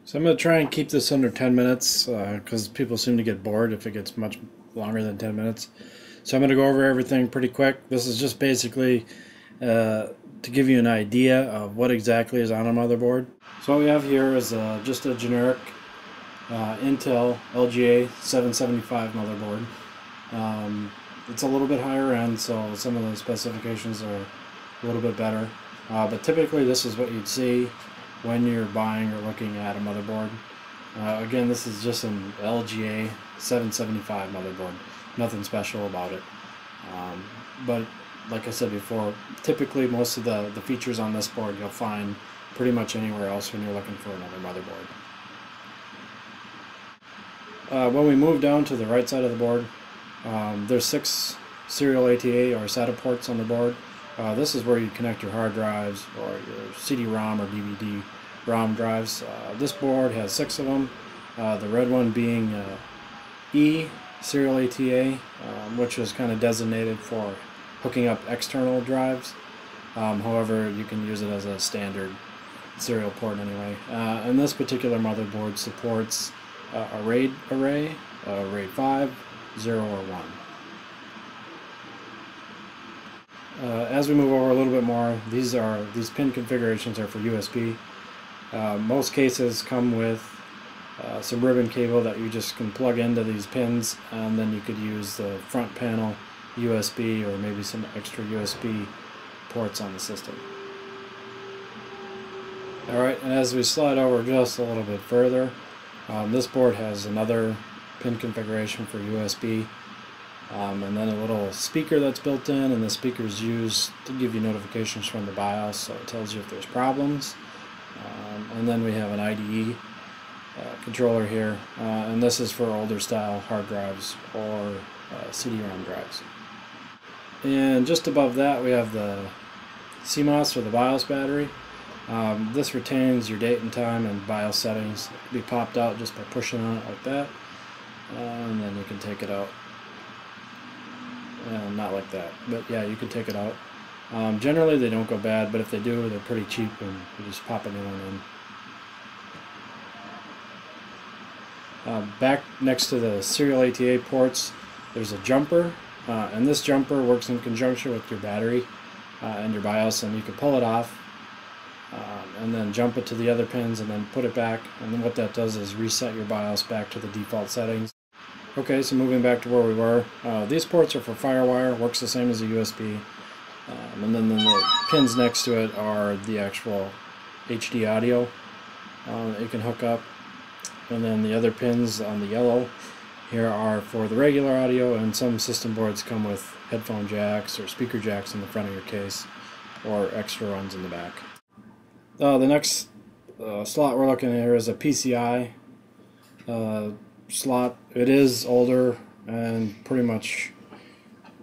So I'm going to try and keep this under 10 minutes because people seem to get bored if it gets much longer than 10 minutes. So I'm going to go over everything pretty quick. This is just basically to give you an idea of what exactly is on a motherboard. So what we have here is just a generic Intel LGA 775 motherboard. It's a little bit higher end, so some of the specifications are a little bit better. But typically this is what you'd see when you're buying or looking at a motherboard. Again, this is just an LGA 775 motherboard. Nothing special about it. But like I said before, typically most of the features on this board you'll find pretty much anywhere else when you're looking for another motherboard. When we move down to the right side of the board, there's 6 serial ATA or SATA ports on the board. This is where you connect your hard drives or your CD-ROM or DVD-ROM drives. This board has 6 of them, the red one being E serial ATA, which is kind of designated for hooking up external drives. However, you can use it as a standard serial port anyway. And this particular motherboard supports a RAID array, RAID 5, 0, or 1. As we move over a little bit more, these pin configurations are for USB. Most cases come with some ribbon cable that you just can plug into these pins, and then you could use the front panel USB or maybe some extra USB ports on the system. Alright, and as we slide over just a little bit further, this board has another pin configuration for USB. And then a little speaker that's built in, and the speaker is used to give you notifications from the BIOS, so it tells you if there's problems. And then we have an IDE controller here, and this is for older style hard drives or CD-ROM drives. And just above that we have the CMOS or the BIOS battery. This retains your date and time and BIOS settings. It can be popped out just by pushing on it like that, and then you can take it out. Not like that, but yeah, you can take it out. Generally they don't go bad, but if they do, they're pretty cheap and you just pop a new one in. Back next to the serial ATA ports, there's a jumper, and this jumper works in conjunction with your battery and your BIOS, and you can pull it off and then jump it to the other pins and then put it back, and then what that does is reset your BIOS back to the default settings. Okay, so moving back to where we were, these ports are for FireWire, works the same as a USB, and then the pins next to it are the actual HD audio that you can hook up, and then the other pins on the yellow here are for the regular audio, and some system boards come with headphone jacks or speaker jacks in the front of your case, or extra ones in the back. The next slot we're looking at here is a PCI slot. It is older and pretty much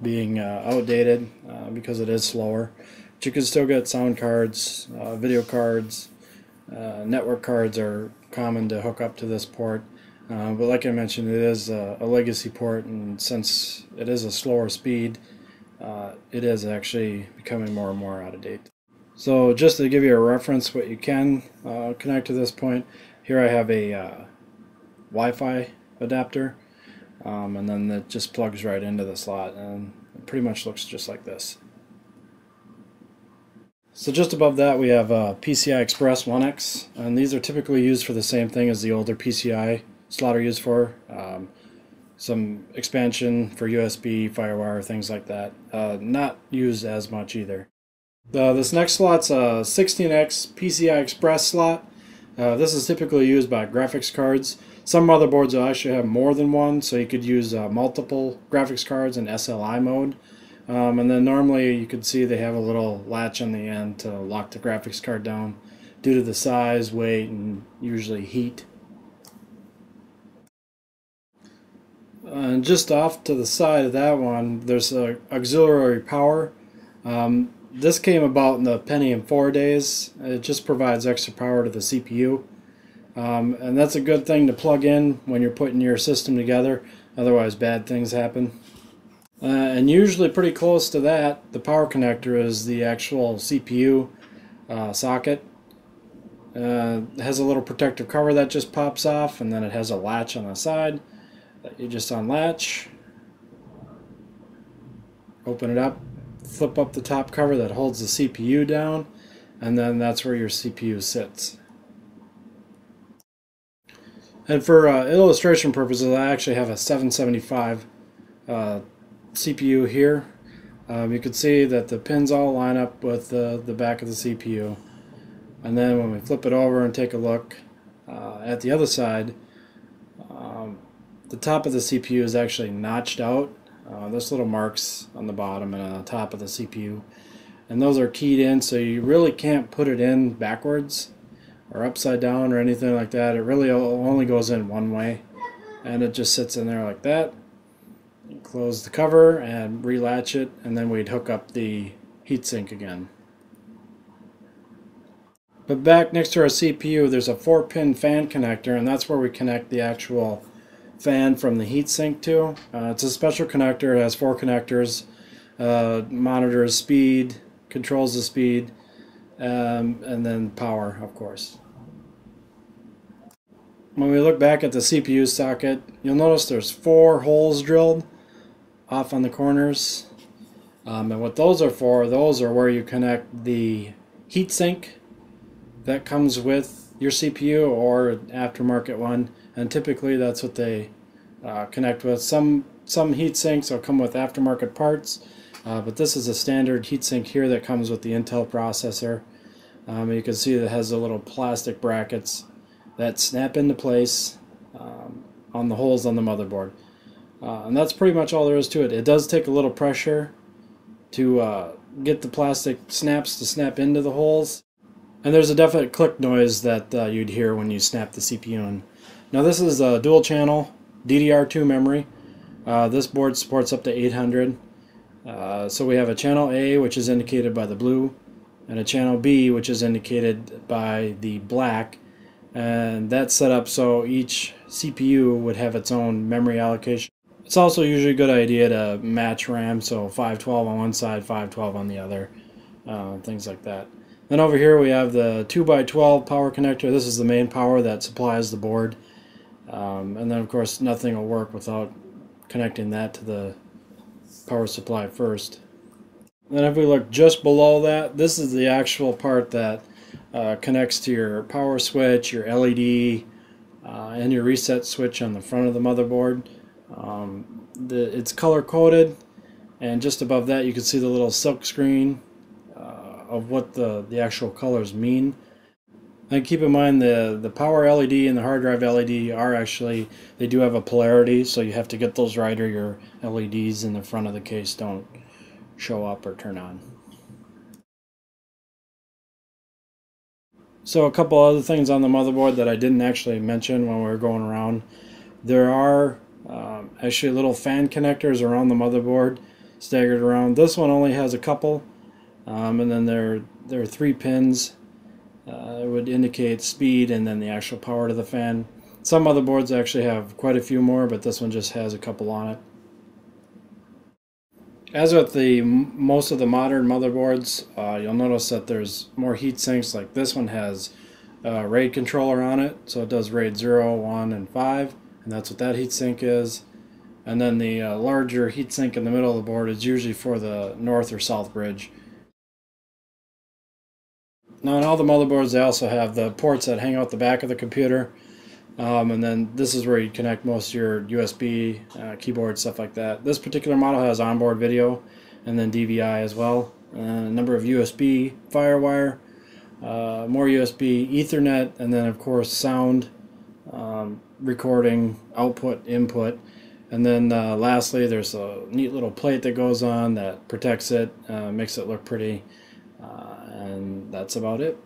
being outdated because it is slower, but you can still get sound cards, video cards, network cards are common to hook up to this port, but like I mentioned, it is a legacy port, and since it is a slower speed, it is actually becoming more and more out of date. So just to give you a reference what you can connect to this point, here I have a Wi-Fi adapter, and then that just plugs right into the slot, and it pretty much looks just like this. So just above that we have PCI Express 1X, and these are typically used for the same thing as the older PCI slot are used for. Some expansion for USB, FireWire, things like that. Not used as much either. This next slot's a 16X PCI Express slot. This is typically used by graphics cards. Some motherboards will actually have more than one, so you could use multiple graphics cards in SLI mode. And then normally you could see they have a little latch on the end to lock the graphics card down due to the size, weight, and usually heat. And just off to the side of that one, there's auxiliary power. This came about in the Pentium 4 days. It just provides extra power to the CPU. And that's a good thing to plug in when you're putting your system together. Otherwise, bad things happen. And usually pretty close to that, the power connector is the actual CPU socket. It has a little protective cover that just pops off, and then it has a latch on the side that you just unlatch. Open it up, flip up the top cover that holds the CPU down, and then that's where your CPU sits. And for illustration purposes, I actually have a 775 CPU here. You can see that the pins all line up with the back of the CPU. And then when we flip it over and take a look at the other side, the top of the CPU is actually notched out. There's little marks on the bottom and on the top of the CPU. And those are keyed in, so you really can't put it in backwards or upside down or anything like that. It really only goes in one way. And it just sits in there like that. Close the cover and relatch it, and then we'd hook up the heatsink again. But back next to our CPU, there's a 4-pin fan connector, and that's where we connect the actual fan from the heatsink to. It's a special connector. It has 4 connectors, monitors speed, controls the speed, and then power, of course. When we look back at the CPU socket, you'll notice there's 4 holes drilled off on the corners. And what those are where you connect the heatsink that comes with your CPU or an aftermarket one, and typically that's what they connect with. Some heatsinks will come with aftermarket parts, but this is a standard heatsink here that comes with the Intel processor. You can see that it has the little plastic brackets that snap into place on the holes on the motherboard. And that's pretty much all there is to it. It does take a little pressure to get the plastic snaps to snap into the holes. And there's a definite click noise that you'd hear when you snap the CPU in. Now this is a dual channel DDR2 memory. This board supports up to 800. So we have a channel A, which is indicated by the blue, and a channel B, which is indicated by the black. And that's set up so each CPU would have its own memory allocation. It's also usually a good idea to match RAM, so 512 on one side, 512 on the other, things like that. Then over here we have the 2x12 power connector. This is the main power that supplies the board. And then of course nothing will work without connecting that to the power supply first. Then if we look just below that, this is the actual part that connects to your power switch, your LED, and your reset switch on the front of the motherboard. It's color coded, and just above that you can see the little silk screen of what the actual colors mean. And keep in mind the power LED and the hard drive LED are actually, they do have a polarity, so you have to get those right or your LEDs in the front of the case don't show up or turn on. So a couple other things on the motherboard that I didn't actually mention when we were going around. There are actually little fan connectors around the motherboard staggered around. This one only has a couple, and then there are 3 pins. It would indicate speed and then the actual power to the fan. Some motherboards actually have quite a few more, but this one just has a couple on it. As with most of the modern motherboards, you'll notice that there's more heat sinks. Like this one has a RAID controller on it, so it does RAID 0, 1, and 5, and that's what that heatsink is. And then the larger heatsink in the middle of the board is usually for the north or south bridge. Now on all the motherboards they also have the ports that hang out the back of the computer, and then this is where you connect most of your USB, keyboard, stuff like that. This particular model has onboard video and then DVI as well, and a number of USB, FireWire, more USB, Ethernet, and then of course sound, recording, output, input. And then lastly there's a neat little plate that goes on that protects it, makes it look pretty. And that's about it.